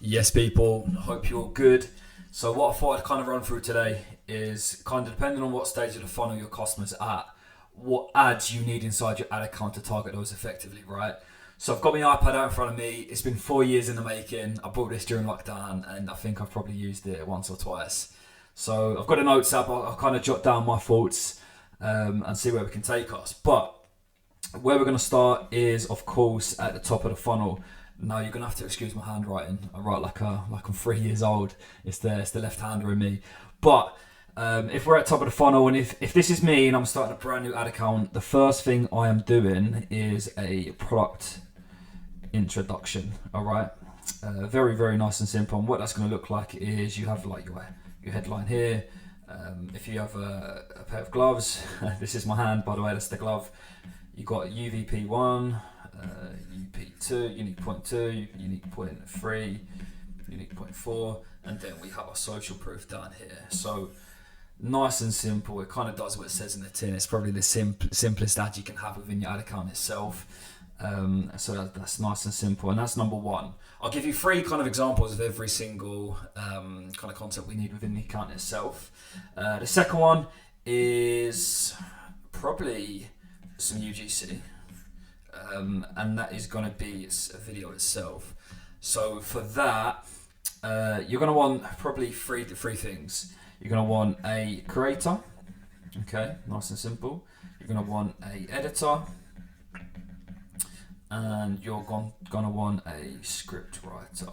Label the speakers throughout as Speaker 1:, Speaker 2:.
Speaker 1: Yes, people, hope you're all good. So what I thought I'd kind of run through today is kind of depending on what stage of the funnel your customer's at, what ads you need inside your ad account to target those effectively, right? So I've got my iPad out in front of me. It's been 4 years in the making. I bought this during lockdown and I think I've probably used it once or twice. So I've got a notes app. I'll kind of jot down my thoughts and see where we can take us. But where we're going to start is, of course, at the top of the funnel. Now you're gonna have to excuse my handwriting. I write like I'm 3 years old. It's the left-hander in me. But if we're at the top of the funnel, and if this is me and I'm starting a brand new ad account, the first thing I am doing is a product introduction. All right, very very nice and simple. And what that's gonna look like is you have like your headline here. If you have a pair of gloves, this is my hand, by the way. That's the glove. You got UVP1. UP2, unique point 2, unique point 3, unique point 4, and then we have our social proof down here. So nice and simple. It kind of does what it says in the tin. It's probably the simplest ad you can have within your ad account itself. So that's nice and simple, and that's number one. I'll give you 3 kind of examples of every single kind of concept we need within the account itself. The second one is probably some UGC. And that is going to be a video itself. So for that, you're going to want probably three things. You're going to want a creator, okay, nice and simple. You're going to want a editor, and you're going to want a script writer.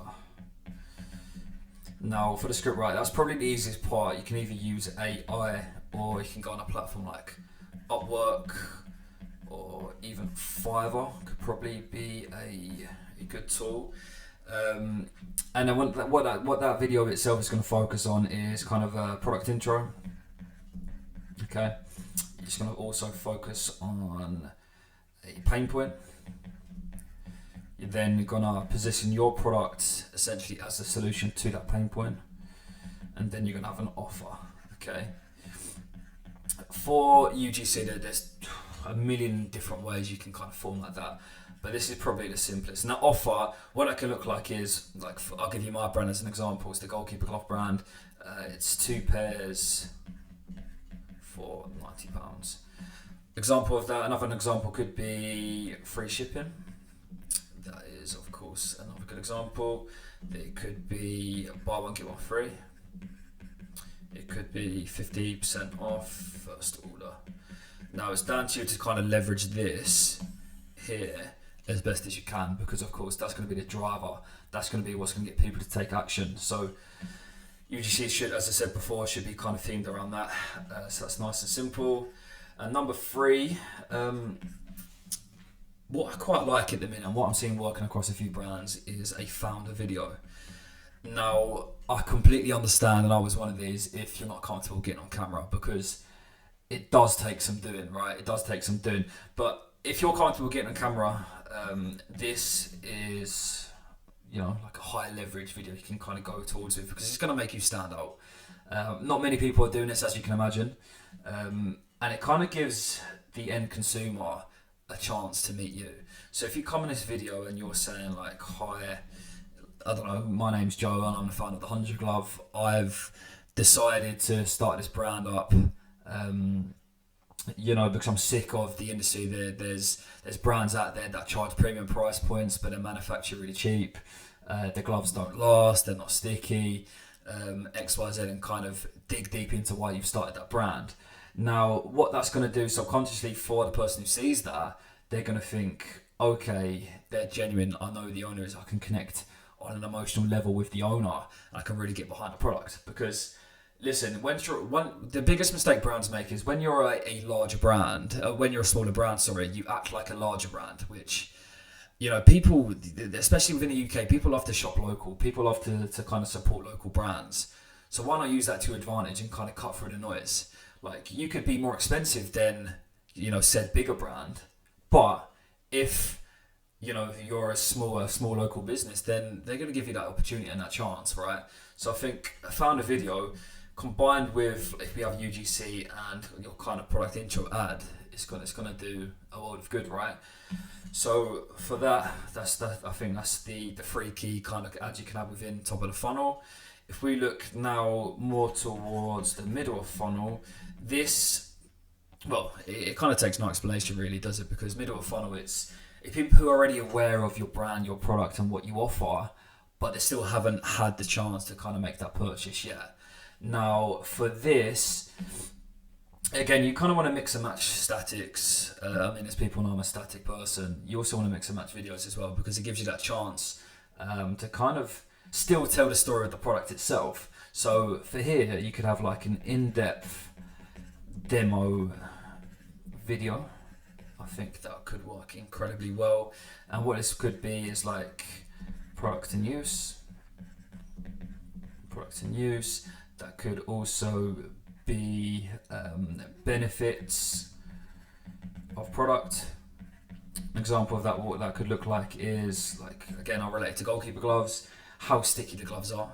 Speaker 1: Now for the script writer, that's probably the easiest part. You can either use AI or you can go on a platform like Upwork, or even Fiverr could probably be a good tool. And then what that video itself is going to focus on is kind of a product intro. Okay, it's going to also focus on a pain point. You're then going to position your product essentially as a solution to that pain point, and then you're going to have an offer. Okay, for UGC, there's a million different ways you can kind of format that, but this is probably the simplest. Now offer, what it can look like is, like, I'll give you my brand as an example. It's the Goalkeeper Glove brand. It's 2 pairs for £90. Example of that, another example could be free shipping. That is of course another good example. It could be buy one get one free. It could be 50% off first order. Now it's down to you to kind of leverage this here as best as you can, because of course that's going to be the driver. That's going to be what's going to get people to take action. So UGC should, as I said before, should be kind of themed around that. So that's nice and simple. And number 3, what I quite like at the minute and what I'm seeing working across a few brands is a founder video. Now I completely understand, and I was one of these, if you're not comfortable getting on camera, because it does take some doing, right? It does take some doing. But if you're comfortable getting on camera, this is, like a high leverage video you can kind of go towards it, because it's going to make you stand out. Not many people are doing this, as you can imagine. And it kind of gives the end consumer a chance to meet you. So if you come in this video and you're saying like, hi, I don't know, my name's Joe and I'm the founder of the 100 Glove. I've decided to start this brand up. Because I'm sick of the industry. There's brands out there that charge premium price points, but they're manufactured really cheap. The gloves don't last, they're not sticky, XYZ, and kind of dig deep into why you've started that brand. Now, what that's going to do subconsciously for the person who sees that, they're going to think, okay, they're genuine. I know the owner is. I can connect on an emotional level with the owner. I can really get behind the product, because listen, the biggest mistake brands make is when you're a larger brand, when you're a smaller brand, you act like a larger brand, which, people, especially within the UK, people love to shop local. People love to kind of support local brands. So why not use that to your advantage and kind of cut through the noise? Like, you could be more expensive than, said bigger brand, but if, you're a small local business, then they're going to give you that opportunity and that chance, right? So I think I found a video combined with, if we have UGC and your kind of product intro ad, it's gonna do a world of good, right? So for that, I think that's the three key kind of ads you can have within top of the funnel. If we look now more towards the middle of funnel, this, well, it kind of takes no explanation really, does it? Because middle of funnel, it's people who are already aware of your brand, your product, and what you offer, but they still haven't had the chance to kind of make that purchase yet. Now, for this, again, you kind of want to mix and match statics. I mean, as people know, I'm a static person. You also want to mix and match videos as well, because it gives you that chance to kind of still tell the story of the product itself. So for here, you could have like an in-depth demo video. I think that could work incredibly well. And what this could be is like product in use. That could also be benefits of product. An example of that, what that could look like is, like, again, I'll relate it to goalkeeper gloves, how sticky the gloves are.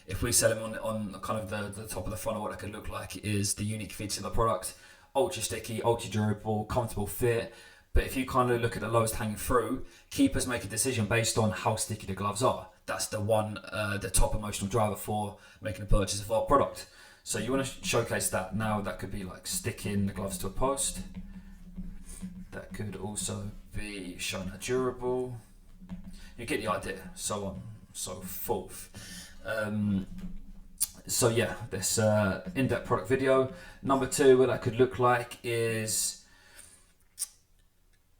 Speaker 1: If we sell them on kind of the top of the funnel, what that could look like is the unique feature of the product: ultra sticky, ultra durable, comfortable fit. But if you kind of look at the lowest hanging fruit, keepers make a decision based on how sticky the gloves are. That's the top emotional driver for making a purchase of our product. So you want to showcase that. Now that could be like sticking the gloves to a post. That could also be showing how durable. You get the idea. So on, so forth. So yeah, this in-depth product video. Number two, what that could look like is,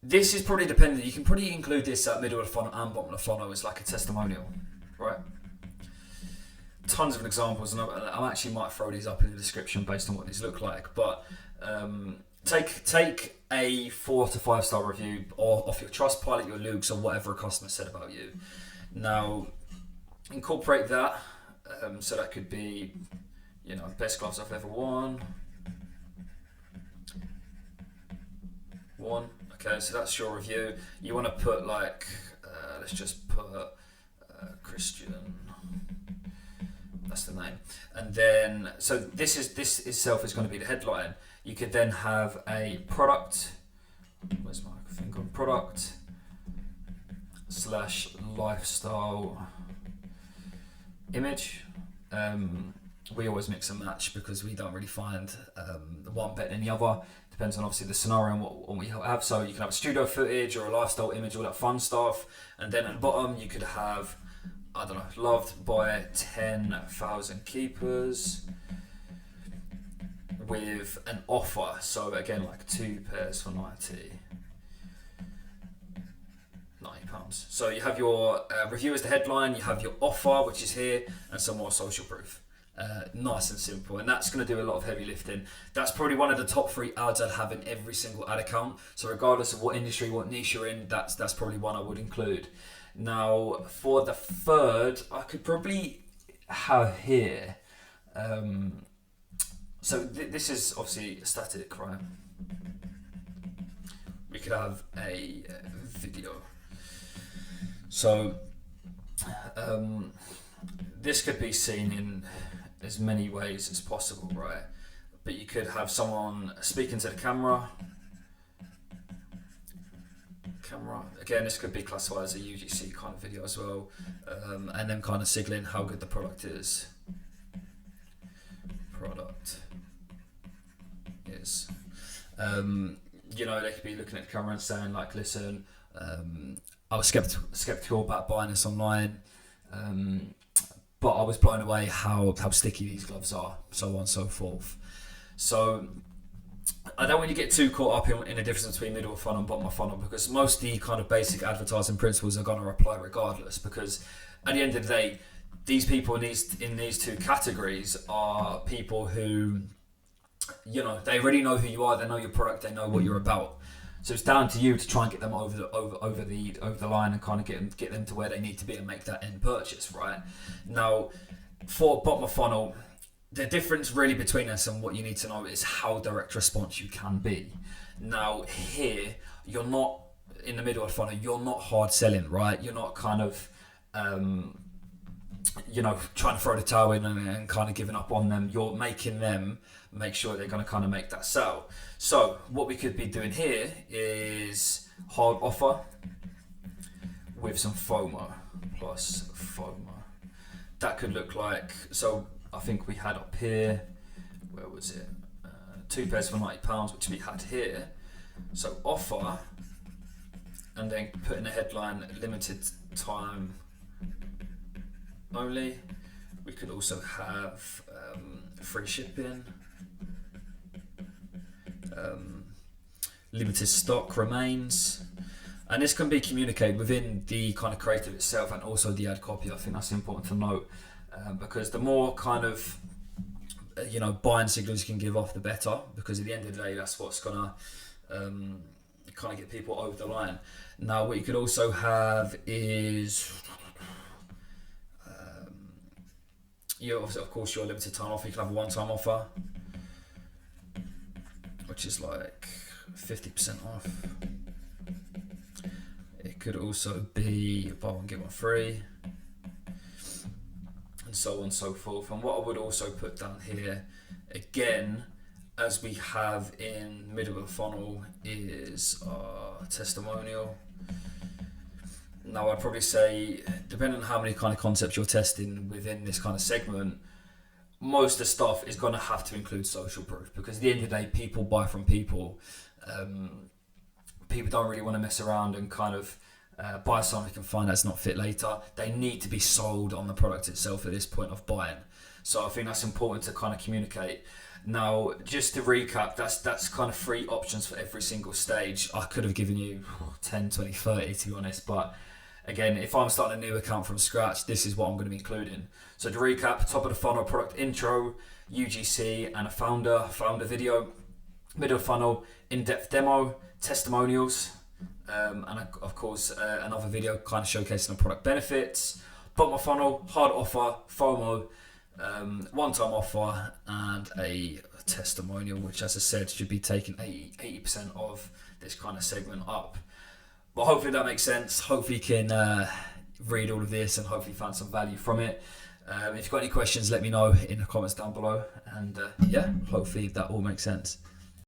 Speaker 1: this is probably dependent. You can probably include this at middle of the funnel and bottom of the funnel as like a testimonial, right? Tons of examples, and I actually might throw these up in the description based on what these look like. But take a 4 to 5 star review or off your Trustpilot, your Looks, or whatever a customer said about you. Now, incorporate that. So that could be, best gloves I've ever worn. Okay, so that's your review. You want to put like, let's just put Christian. That's the name. And then, so this itself is going to be the headline. You could then have a product. Where's my thing on product / lifestyle image. We always mix and match because we don't really find the one better than the other. Depends on obviously the scenario and what we have. So you can have a studio footage or a lifestyle image, all that fun stuff. And then at the bottom you could have, I don't know, loved by 10,000 keepers with an offer. So again, like 2 pairs for £90. So you have your review as the headline, you have your offer, which is here, and some more social proof. Nice and simple, and that's going to do a lot of heavy lifting. That's probably one of the top 3 ads I'd have in every single ad account. So regardless of what industry, what niche you're in, that's probably one I would include. Now, for the third, I could probably have here. So this is obviously static, right? We could have a video. So this could be seen in as many ways as possible, right? But you could have someone speaking to the camera. Again, this could be classified as a UGC kind of video as well, and then kind of signaling how good the product is. They could be looking at the camera and saying like, listen, I was skeptical about buying this online, but I was blown away how sticky these gloves are, so on and so forth. So I don't want you to get too caught up in the difference between middle of funnel and bottom of funnel, because most of the kind of basic advertising principles are going to apply regardless, because at the end of the day, these people in these 2 categories are people who, they already know who you are, they know your product, they know what you're about. So it's down to you to try and get them over the line and kind of get them to where they need to be and make that end purchase, right? Now, for bottom of funnel, the difference really between us and what you need to know is how direct response you can be. Now here, you're not in the middle of funnel, you're not hard selling, right? You're not kind of trying to throw the towel in and kind of giving up on them. You're making them make sure they're going to kind of make that sale. So what we could be doing here is hard offer with some FOMO plus FOMO. That could look like, so I think we had up here, where was it? 2 pairs for £90, which we had here. So offer, and then put in a headline, limited time only. We could also have free shipping, limited stock remains, and this can be communicated within the kind of creative itself and also the ad copy. I think that's important to note, because the more kind of buying signals you can give off, the better, because at the end of the day, that's what's gonna kind of get people over the line. Now, what you could also have is of course your limited time offer. You can have a one-time offer, which is like 50% off. It could also be buy one get one free, and so on and so forth. And what I would also put down here, again, as we have in middle of the funnel, is our testimonial. Now, I'd probably say, depending on how many kind of concepts you're testing within this kind of segment, most of the stuff is going to have to include social proof, because at the end of the day, people buy from people. People don't really want to mess around and kind of buy something they can find that's not fit later. They need to be sold on the product itself at this point of buying. So I think that's important to kind of communicate. Now, just to recap, that's kind of 3 options for every single stage. I could have given you 10, 20, 30 to be honest, but again, if I'm starting a new account from scratch, this is what I'm going to be including. So to recap, top of the funnel, product intro, UGC, and a founder video. Middle funnel, in-depth demo, testimonials, and of course another video kind of showcasing the product benefits. Bottom of funnel, hard offer, FOMO, one-time offer, and a testimonial, which, as I said, should be taking 80% of this kind of segment up. But hopefully that makes sense. Hopefully you can read all of this and hopefully find some value from it. If you've got any questions, let me know in the comments down below. And hopefully that all makes sense.